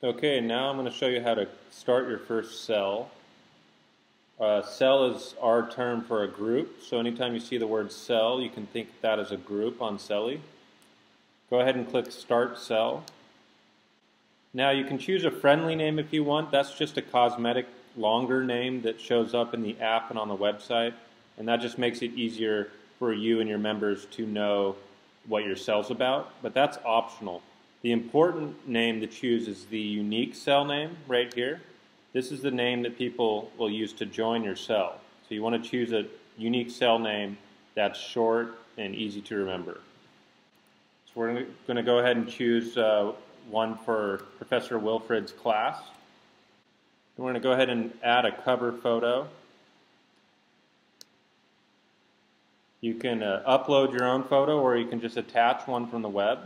Okay, now I'm going to show you how to start your first cell. Cell is our term for a group, so anytime you see the word cell, you can think of that as a group on Celly. Go ahead and click Start Cell. Now you can choose a friendly name if you want. That's just a cosmetic longer name that shows up in the app and on the website, and that just makes it easier for you and your members to know what your cell's about, but that's optional. The important name to choose is the unique cell name right here. This is the name that people will use to join your cell. So you want to choose a unique cell name that's short and easy to remember. So we're going to go ahead and choose one for Professor Wilfred's class. And we're going to go ahead and add a cover photo. You can upload your own photo, or you can just attach one from the web.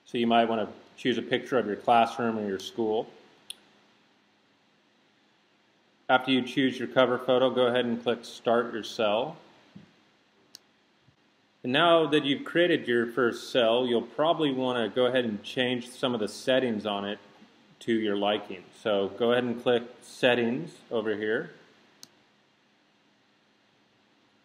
So you might want to choose a picture of your classroom or your school. After you choose your cover photo, go ahead and click Start Your Cell. And now that you've created your first cell, you'll probably want to go ahead and change some of the settings on it to your liking. So go ahead and click Settings over here.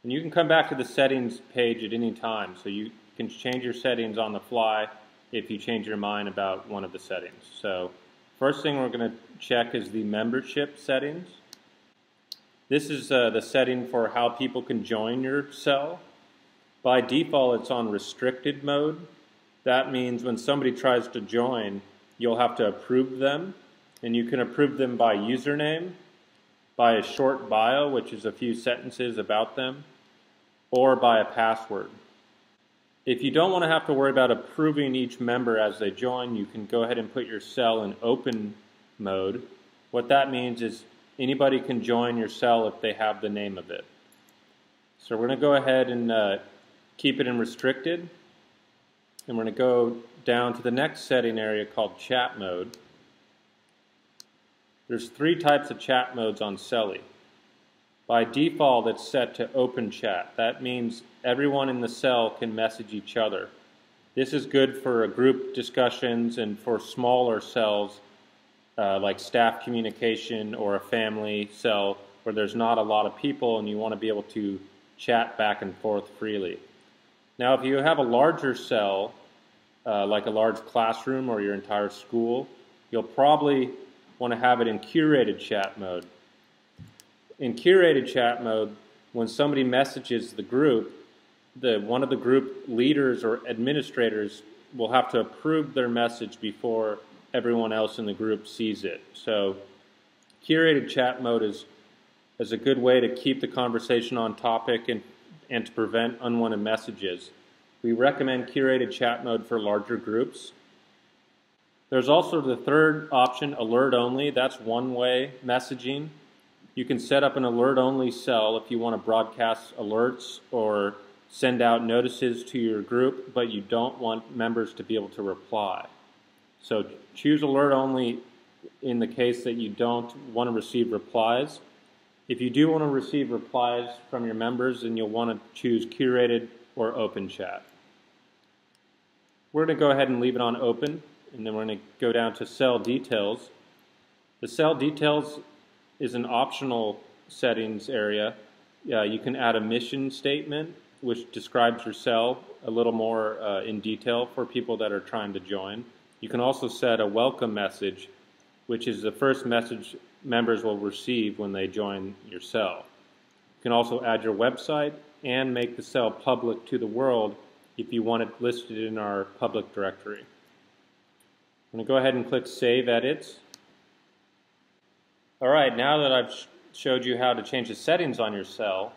And you can come back to the settings page at any time, so you can change your settings on the fly if you change your mind about one of the settings. So first thing we're going to check is the membership settings. This is the setting for how people can join your cell. By default, it's on restricted mode. That means when somebody tries to join, you'll have to approve them, and you can approve them by username, by a short bio, which is a few sentences about them, or by a password. If you don't want to have to worry about approving each member as they join, you can go ahead and put your cell in open mode. What that means is anybody can join your cell if they have the name of it. So we're going to go ahead and keep it in restricted, and we're going to go down to the next setting area called chat mode. There's 3 types of chat modes on Celly. By default, it's set to open chat. That means everyone in the cell can message each other. This is good for group discussions and for smaller cells like staff communication or a family cell where there's not a lot of people and you want to be able to chat back and forth freely. Now, if you have a larger cell, like a large classroom or your entire school, you'll probably want to have it in curated chat mode. In curated chat mode, when somebody messages the group, one of the group leaders or administrators will have to approve their message before everyone else in the group sees it. So curated chat mode is a good way to keep the conversation on topic and to prevent unwanted messages. We recommend curated chat mode for larger groups. There's also the third option, alert only. That's one-way messaging. You can set up an alert-only cell if you want to broadcast alerts or send out notices to your group, but you don't want members to be able to reply. So choose alert-only in the case that you don't want to receive replies. If you do want to receive replies from your members, then you'll want to choose curated or open chat. We're going to go ahead and leave it on open, and then we're going to go down to cell details. The cell details is an optional settings area. You can add a mission statement which describes your cell a little more in detail for people that are trying to join. You can also set a welcome message, which is the first message members will receive when they join your cell. You can also add your website and make the cell public to the world if you want it listed in our public directory. I'm going to go ahead and click Save Edits. Alright, now that I've showed you how to change the settings on your cell,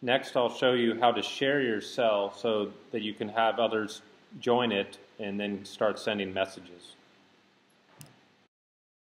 next I'll show you how to share your cell so that you can have others join it and then start sending messages.